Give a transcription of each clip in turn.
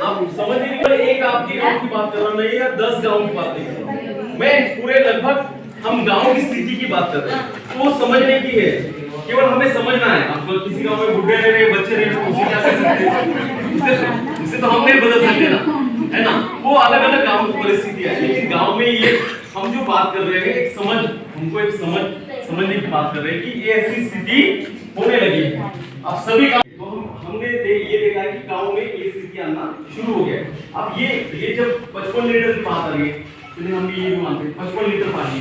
आप समझ नहीं रहे, एक आपके गांव की बात कर रहा नहीं या 10 गांव की बात नहीं कर रहा, मैं पूरे लगभग हम गांव की स्थिति की बात कर रहे हैं। तो वो समझने की है, केवल हमें समझना है। अब किसी गांव में बुढ़े रह रहे, बच्चे रह रहे, उसे क्या कर सकते हैं, उसे तो हम नहीं बदल सकते ना, है ना। वो अलग अलग गांव की परिस्थिति है, लेकिन गांव में ये हम जो बात कर रहे हैं एक समझ, हमको एक समझने की बात कर रहे हैं कि ये ऐसी स्थिति होने लगी है अब सभी गांव। तो हमने ये देखा है कि गांव में ये स्थिति आना शुरू हो गया है। अब ये जब 55 लीटर की बात आ रही है, तो हम ये मानते हैं 55 लीटर पानी,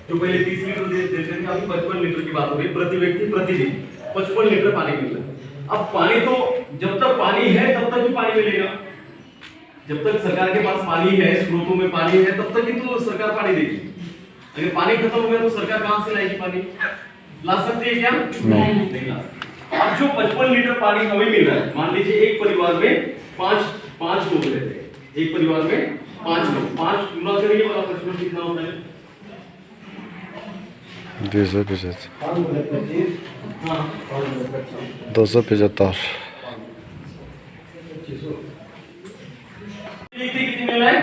जो पहले 30 लीटर देते थे, अभी 55 लीटर की बात हो रही है प्रति व्यक्ति प्रतिदिन 55 लीटर पानी मिलता है। अब पानी तो जब तक पानी है तब तक ही पानी मिलेगा, जब तक सरकार के पास पानी है, स्रोतों में पानी है, तब तक ही तो सरकार पानी देगी। अगर पानी खत्म हो गया तो सरकार कहां से लाएगी पानी? ला सकती है क्या? नहीं ला सकती। अब जो 55 लीटर पानी हमें मिल रहा है, मान लीजिए एक परिवार में पांच लोग रहते हैं, एक परिवार में 5 लोग, 5 गुना करिए वाला 55 कितना होता है? 275 हाँ 275 कितनी मिल रहा है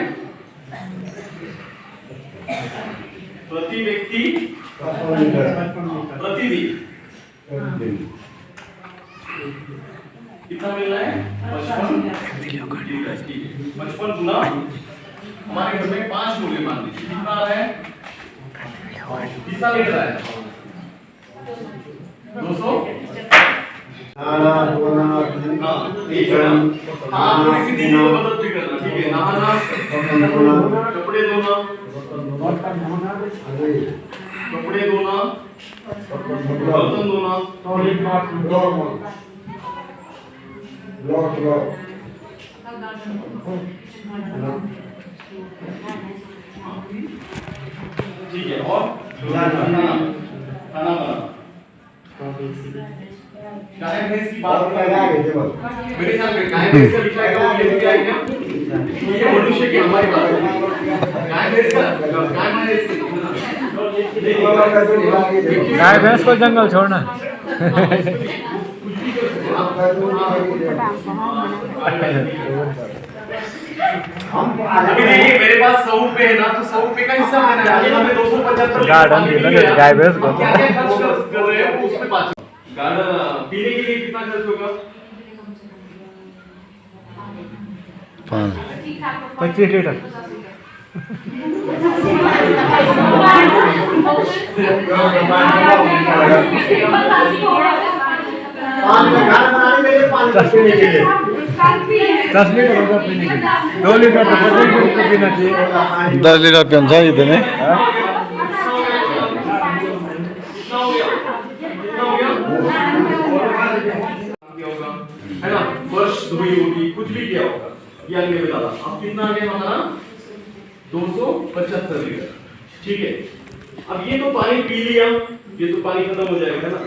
प्रति व्यक्ति प्रतिदिन? कितना मिल रहा है? 55 गुना, हमारे घर में 5 लोग हैं, मान लीजिए कितना आ रहा है? कितना लीटर है? 200। ठीक है, नहाना, कपड़े धोना, बर्तन धोना, ठीक है, और खाना बनाना। गाय भैंस की बात मेरे ख्याल में गाय भैंस का लिखा है, वो ये क्या है क्या? ये मनुष्य की हमारी बात है। गाय भैंस का गाय भैंस को जंगल छोड़ना। अभी देखिए मेरे पास 100 रुपए है ना, तो 100 रुपए का हिसाब देना है। हमें 275 गार्डन भी लगे गाय भैंस को क्या क्या खर्च कर रहे हैं उस पे बात। गार्डन पीने के लिए कितना खर्च होगा? 25 लीटर। दस लीटर होगा पीने के लिए, 2 लीटर तो 25 लीटर पीना चाहिए। 10 लीटर पियन्छ इतने है ना, फर्श धोई होगी, कुछ भी किया होगा, ये आगे में डाला। अब कितना आ गया हमारा? 275 लीटर। ठीक है, अब ये तो पानी पी लिया, ये तो पानी खत्म हो जाएगा ना,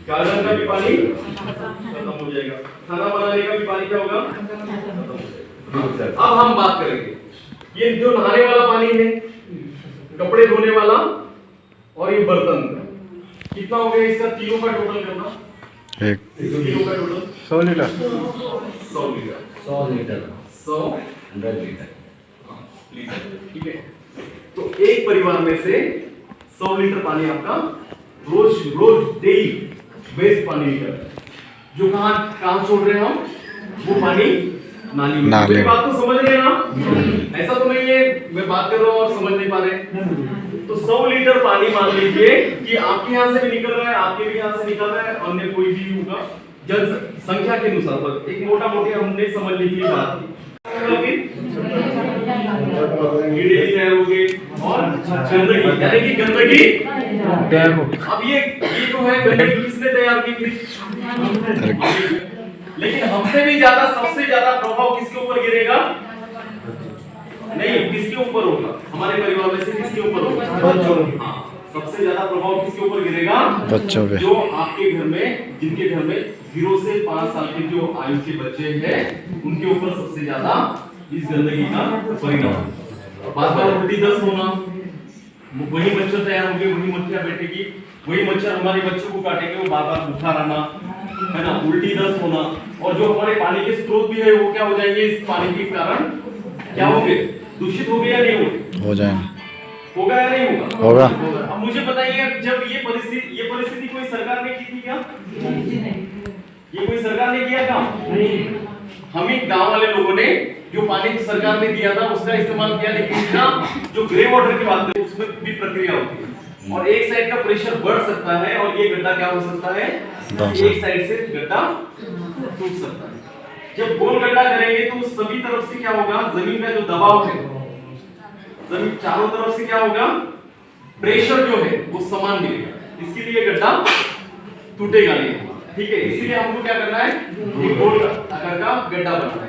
गार्डन का भी पानी खत्म हो जाएगा, खाना बनाने का भी पानी क्या होगा? खत्म हो जाएगा। अब हम बात करेंगे ये जो नहाने वाला पानी है, कपड़े धोने वाला और ये बर्तन का कितना हो गया? इसका तीनों का टोटल करना, एक तीनों का total 100 litre. 100 litre, 100 litre, 100 litre. ठीक है, तो एक परिवार में से 100 लीटर पानी आपका रोज डेली वेस्ट पानी निकल रहा है, जो कहाँ छोड़ रहे हैं हम? वो पानी नाली में। मेरी बात तो समझ रहे हैं ना? ऐसा तो नहीं है मैं बात कर रहा हूँ और समझ नहीं पा रहे। तो 100 लीटर पानी मान लीजिए कि आपके यहाँ से भी निकल रहा है, आपके भी यहाँ से निकल रहा है, अन्य कोई भी होगा, जनसंख्या के अनुसार एक मोटा मोटी हमने समझने की बात की। कीड़े तैयार हो गए और गंदगी, यानी कि गंदगी। अब ये जो है गंदगी किसने तैयार की थी? लेकिन हमसे भी ज्यादा, सबसे ज्यादा प्रभाव किसके ऊपर गिरेगा? नहीं, किसके ऊपर होगा? हमारे परिवार में से किसके ऊपर होगा? हाँ, सबसे ज्यादा प्रभाव किसके ऊपर गिरेगा? बच्चों पे। जो आपके घर में, जिनके घर में 0 से 5 साल के जो आयु के बच्चे हैं, उनके ऊपर सबसे ज्यादा इस गंदगी का परिणाम। बार-बार उल्टी दस्त होना, वही मच्छर तैयार होंगे, वही मक्खियां बैठेगी, वही मच्छर हमारे बच्चों को काटेंगे, वो बार-बार बुखार आना, है ना, उल्टी दस्त होना, और जो हमारे पानी के स्रोत भी है वो क्या हो जाएंगे, इस पानी के कारण क्या होंगे, दूषित हो गए या नहीं होंगे, हो जाएंगे। होगा या नहीं होगा, होगा। अब मुझे बताइए, जब ये परिस्थिति कोई सरकार ने की थी क्या, ये कोई सरकार ने किया क्या, नहीं, हम ही गांव वाले लोगों ने जो पानी सरकार ने दिया था उसका इस्तेमाल किया, लेकिन इसका जो ग्रे वाटर की बात है उसमें भी प्रक्रिया होती है, और एक साइड का प्रेशर बढ़ सकता है और ये गड्ढा क्या हो सकता है, एक साइड से गड्ढा टूट सकता है। जब गोल गड्ढा करेंगे तो सभी तरफ से क्या होगा, जमीन का जो दबाव है, जमीन चारों तरफ से क्या होगा, प्रेशर जो है वो समान मिलेगा, इसके लिए गड्ढा टूटेगा नहीं, ठीक है। इसीलिए हमको क्या करना है, एक गोल आकार का गड्ढा बनाना है।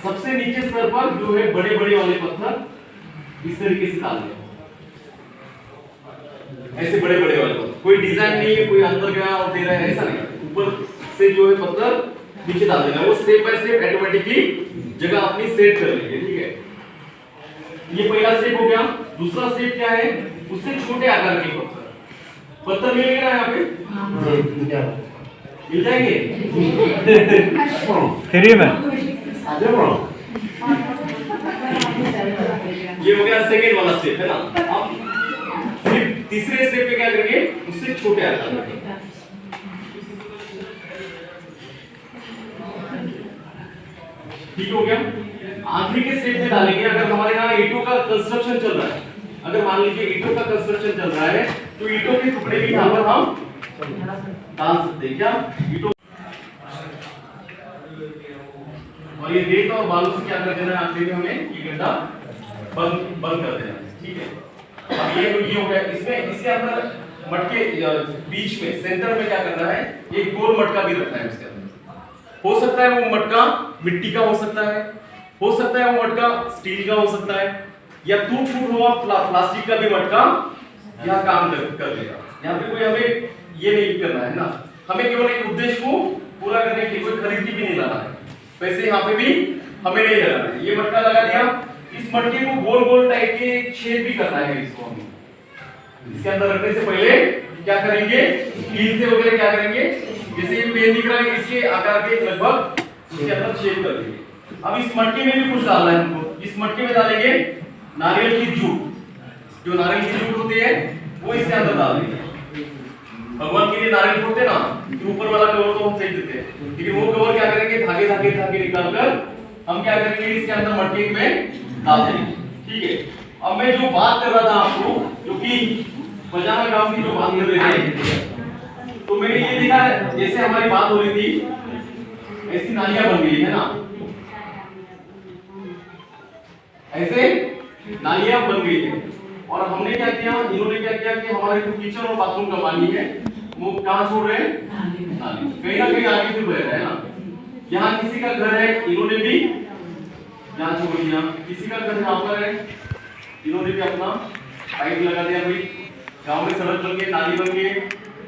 सबसे नीचे स्तर पर जो है बड़े बड़े वाले पत्थर इस तरीके से डालने हैं, ऐसे बड़े बड़े वाले पत्थर, कोई डिजाइन नहीं है, कोई अंदर गया और दे रहा है, ऐसा नहीं, ऊपर से जो है पत्थर नीचे डाल देना, वो स्टेप बाय स्टेप ऑटोमेटिकली जगह अपनी सेट कर लेंगे, ठीक है। ये पहला स्टेप हो गया। दूसरा स्टेप क्या है, उससे छोटे आकार के पत्थर मिलेंगे ना, यहाँ पे मिल जाएंगे फ्री में। ये हो गया सेकेंड वाला स्टेप, है ना। अब फिर तीसरे स्टेप पे क्या करेंगे, उससे छोटे आकार के, ठीक हो गया। आखिरी के स्टेप में डालेंगे, अगर हमारे यहाँ ईंटों का कंस्ट्रक्शन चल रहा है, अगर मान लीजिए ईंटों का कंस्ट्रक्शन चल रहा है, तो ईंटों के टुकड़े भी यहाँ पर हम डाल सकते हैं, क्या ईंटों, और ये रेत और बालू से क्या कर देना है, आखिरी में हमें ये गड्ढा बंद कर देना है, ठीक है। अब ये हो गया। इसमें इसके अंदर मटके बीच में सेंटर में क्या करना है, एक गोल मटका भी रखना है उसके अंदर। हो सकता है वो मटका मिट्टी का हो सकता है वो मटका स्टील का हो सकता है, या टूट फूट हुआ प्लास्टिक का भी मटका यहाँ काम कर देगा। यहाँ पे कोई हमें ये नहीं करना है ना, हमें केवल एक उद्देश्य को पूरा करने के लिए, कोई खरीदी भी नहीं लाना है, पैसे यहाँ पे भी हमें नहीं लगाना है। ये मटका लगा दिया, इस मटके को गोल गोल टाइप के छेद भी करना है इसको हमें। इसके अंदर रखने से पहले क्या करेंगे, कील से वगैरह क्या करेंगे, जैसे ये पेन दिख रहा है इसके आकार के लगभग इसके अंदर छेद कर देंगे। अब इस मटके में भी कुछ डालना है हमको। इस मटके में डालेंगे नारियल की जूट, जो नारियल की जूट होती है वो इसके अंदर डाल देंगे। भगवान के लिए नारियल फोड़ते ना, तो ऊपर वाला कवर तो हम फेंक देते हैं, लेकिन वो कवर क्या करेंगे, धागे धागे धागे निकाल कर हम क्या करेंगे, इसके अंदर मटके में डाल देंगे, ठीक है। अब मैं जो बात कर रहा था आपको, जो कि बजाना गांव की जो बात कर रहे थे, तो मैंने ये देखा है, जैसे हमारी बात हो रही थी ऐसी नालियां बन गई है ना, ऐसे नालियां बन गई है। और हमने क्या किया, इन्होंने क्या किया कि हमारे जो किचन और बाथरूम का पानी है वो कहाँ छोड़ रहे हैं, नाली, कहीं ना कहीं आगे से बह रहा है ना। यहाँ किसी का घर है, इन्होंने भी यहाँ छोड़ दिया, किसी का घर यहाँ पर है, इन्होंने भी अपना पाइप लगा दिया। भाई गांव में सड़क बन गई, नाली बन गई,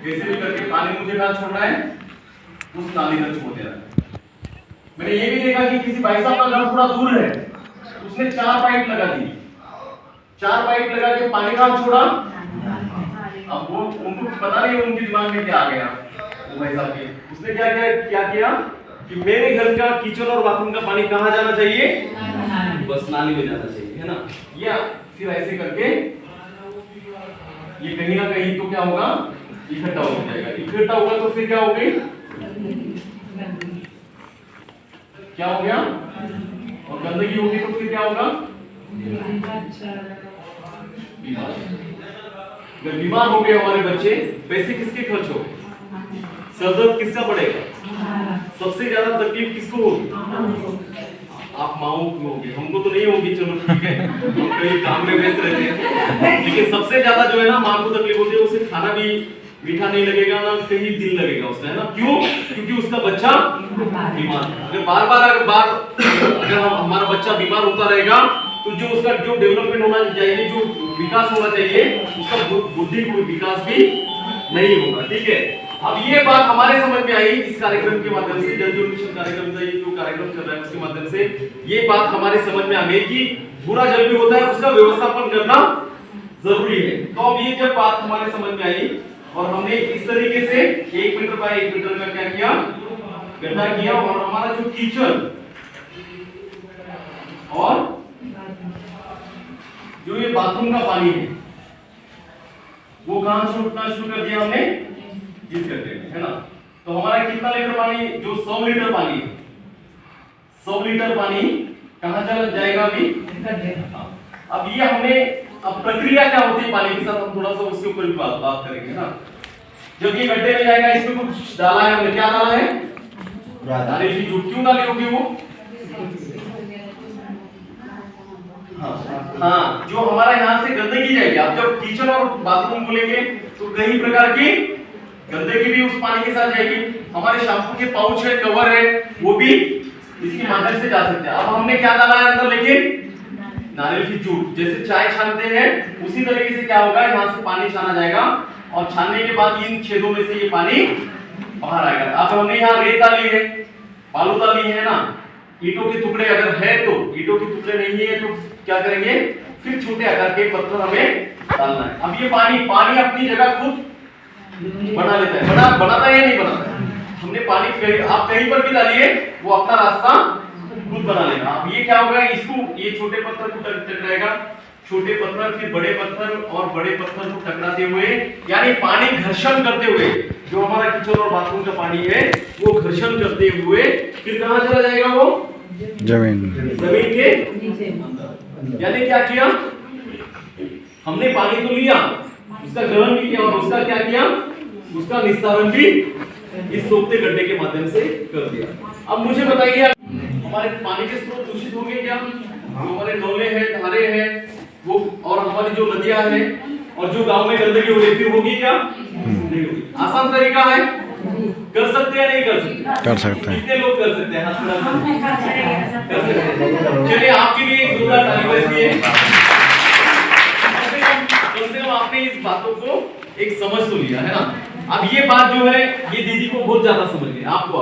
जैसे भी करके पानी मुझे कहाँ छोड़ना है, उस नाली में छोड़ देना है। मैंने ये भी देखा कि किसी भाई साहब का घर थोड़ा दूर है, उसने 4 पाइप लगा दी, 4 पाइप लगा के पानी कहाँ छोड़ा। अब वो उनको पता नहीं उनके दिमाग में क्या आ गया, वो भाई साहब के, उसने क्या किया कि मेरे घर का किचन और बाथरूम का पानी कहाँ जाना चाहिए, बस नाली में जाना चाहिए, है ना। या फिर ऐसे करके ये कहीं ना कहीं तो क्या होगा, इकट्ठा हो जाएगा। इकट्ठा होगा तो फिर क्या हो गई, क्या हो गया, और गंदगी होगी तो फिर क्या होगा, बीमार। अगर बीमार हो गए हमारे बच्चे, पैसे किसके खर्च हो, सर दर्द किसका बढ़ेगा, सबसे ज्यादा तकलीफ किसको होगी, आप माओ को होगी, हमको तो नहीं होगी, चलो ठीक है, हम कहीं काम में व्यस्त रहते हैं, लेकिन सबसे ज्यादा जो है ना मां को तकलीफ होती है, उसे खाना भी मीठा नहीं लगेगा ना, कहीं दिल लगेगा उसका, है ना। क्यों, क्योंकि उसका बच्चा बीमार। अगर अगर हमारा बच्चा बीमार होता रहेगा तो जो उसका जो डेवलपमेंट होना चाहिए, जो विकास होना चाहिए, उसका बुद्धि कोई विकास भी नहीं होगा, ठीक है। अब ये बात हमारे समझ में आई इस कार्यक्रम के माध्यम से, जल जीवन मिशन कार्यक्रम का ये जो कार्यक्रम चल रहा है उसके माध्यम से ये बात हमारे समझ में आ गई कि बुरा जल भी होता है, उसका व्यवस्थापन करना जरूरी है। तो अब ये जब बात हमारे समझ में आई और हमने इस तरीके से 1 मीटर बाय 1 मीटर का क्या किया, गड्ढा किया, और हमारा जो कीचड़ और जो ये बाथरूम का पानी है वो कहां छूटना शुरू कर दिया हमने, इस गड्ढे में, है ना। तो हमारा कितना लीटर पानी, जो 100 लीटर पानी है, 100 लीटर पानी कहां चला जाएगा अभी, अब ये हमने, अब प्रक्रिया क्या होती है पानी के साथ, हम थोड़ा सा उसके ऊपर भी बात करेंगे ना। जब ये गड्ढे में जाएगा, इसमें कुछ डाला है हमने, क्या डाला है, नारियल की जूट, क्यों डाली होगी वो, हाँ, जो हमारा यहाँ से गंदगी जाएगी, आप जब किचन और बाथरूम खोलेंगे तो कई प्रकार की गंदगी भी उस पानी के साथ जाएगी। हमारे शैम्पू के पाउच है, कवर है, वो भी इसकी माध्यम से जा सकते हैं। अब हमने क्या डाला है अंदर, लेकिन नारियल की जूट, जैसे चाय छानते हैं उसी तरीके से क्या होगा, यहाँ से पानी छाना जाएगा और छानने के बाद इन छेदों में से ये पानी बाहर आएगा। अब हमने यहाँ रेत डाली है, बालू डाली है ना, ईंटों के टुकड़े अगर है तो, ईंटों के टुकड़े नहीं है तो क्या करेंगे, फिर छोटे आकार के पत्थर हमें डालना है। अब ये पानी अपनी जगह खुद बना लेता है, बनाता है या नहीं बनाता है, हमने पानी आप कहीं पर भी डालिए वो अपना रास्ता खुद बना लेगा। अब ये क्या होगा, इसको, ये छोटे पत्थर को टकराएगा, छोटे पत्थर फिर बड़े पत्थर और बड़े पत्थर को टकराते हुए, यानी पानी घर्षण करते हुए, जो हमारा किचन और बाथरूम का पानी है वो घर्षण करते हुए फिर कहां चला जाएगा, वो जमीन के, यानी क्या किया हमने, पानी तो लिया, उसका ग्रहण भी किया और उसका क्या किया, उसका निस्तारण भी इस सोखते गड्ढे के माध्यम से कर दिया। अब मुझे बताइए, हमारे पानी के स्रोत दूषित होंगे क्या, हमारे नौले हैं, धारे हैं वो, और हमारी जो नदियां हैं, और जो गांव में गंदगी हो रही, फिर होगी क्या, नहीं होगी। आसान तरीका है, कर सकते हैं नहीं कर सकते, कर सकते हैं, कितने लोग कर सकते हैं, हाथ बढ़ा कर सकते हैं। चलिए आपके लिए एक जोरदार ताली बजाइए। कम से कम आपने इस बातों को एक समझ तो लिया है ना। अब ये बात जो है ये दीदी को बहुत ज्यादा समझ गई, आपको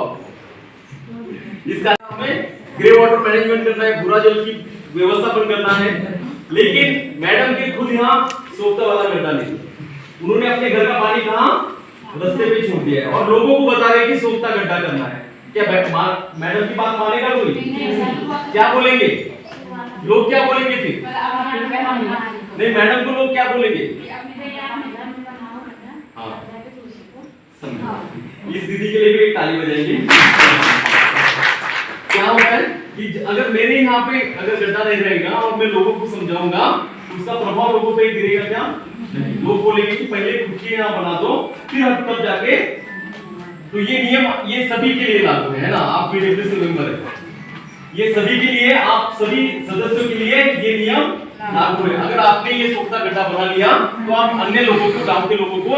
इसका हमें ग्रे वाटर मैनेजमेंट करना है, बुरा जल की व्यवस्थापन करना है, लेकिन मैडम के खुद यहाँ सोखता वाला गड्ढा नहीं, उन्होंने अपने घर का पानी कहाँ रास्ते पे छोड़ दिया है और लोगों को बता रहे कि सोखता गड्ढा करना है। क्या मैडम की बात मानेगा कोई, क्या बोलेंगे लोग, क्या बोलेंगे फिर, नहीं मैडम को लोग क्या बोलेंगे, हाँ इस दीदी के लिए भी एक ताली बजाएंगे। क्या होता है कि अगर मेरे यहाँ पे अगर गड्ढा नहीं रहेगा और मैं लोगों को समझाऊंगा उसका प्रभाव लोगों पे गिरेगा क्या, नहीं, लोग बोलेंगे कि पहले खुद के यहाँ बना दो फिर हम तब जाके, तो ये नियम ये सभी के लिए लागू है ना, आप पीडब्ल्यूडी मेंबर है, ये सभी के लिए, आप सभी सदस्यों के लिए ये नियम लागू है। अगर आपने ये सोखता गड्ढा बना लिया तो आप अन्य लोगों को, गांव के लोगों को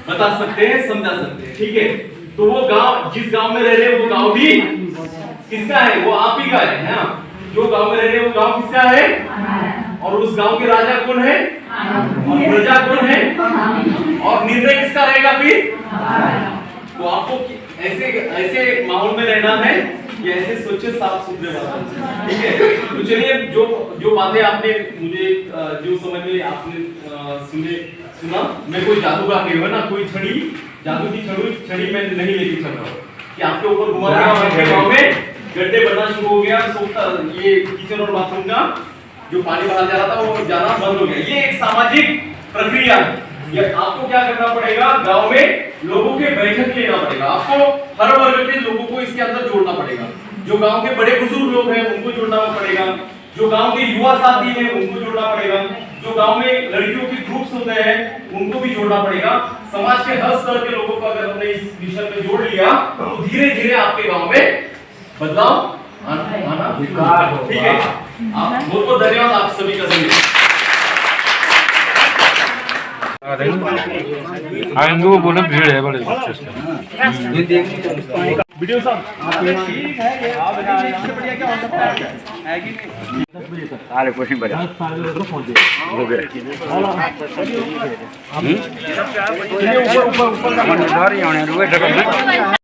बता सकते हैं, समझा सकते हैं, ठीक है। तो वो गांव, जिस गांव में रह रहे हैं वो गांव भी किसका है, वो आप ही का है ना, जो गांव में रह रहे हैं वो गांव किसका है, और उस गांव के राजा कौन है और प्रजा कौन है, और निर्णय किसका रहेगा फिर, तो आपको ऐसे ऐसे माहौल में रहना है, ये ऐसे स्वच्छ साफ सुथरे वातावरण, ठीक है। तो चलिए जो बातें आपने मुझे जो समझ में आपने सुना, मैं कोई जादूगर नहीं हुआ ना, कोई छड़ी, जादू की छड़ी मैं नहीं लेके चल रहा हूँ कि आपके ऊपर घुमा दिया और आपके गांव में गड्ढे बनना शुरू हो गया, सोखता ये किचन और बाथरूम का जो पानी बाहर जा रहा था वो जाना बंद हो गया। ये एक सामाजिक प्रक्रिया है, ये आपको क्या करना पड़ेगा, गांव में लोगों के बैठक लेना पड़ेगा, आपको हर वर्ग के लोगों को इसके अंदर जोड़ना पड़ेगा, जो गांव के बड़े बुजुर्ग लोग हैं उनको जोड़ना पड़ेगा, जो गांव के युवा साथी हैं उनको जोड़ना पड़ेगा, जो गांव में लड़कियों के ग्रुप्स होते हैं उनको भी जोड़ना पड़ेगा। समाज के हर स्तर के लोगों को अगर हमने इस मिशन में जोड़ लिया तो धीरे धीरे आपके गांव में बदलाव आना, ठीक है। आप बहुत बहुत धन्यवाद आप सभी का धन्यवाद। हिंदू को बोले भीड़ है बड़े वीडियो साहब अरे कुछ नहीं बजा हो गया ऊपर ऊपर ऊपर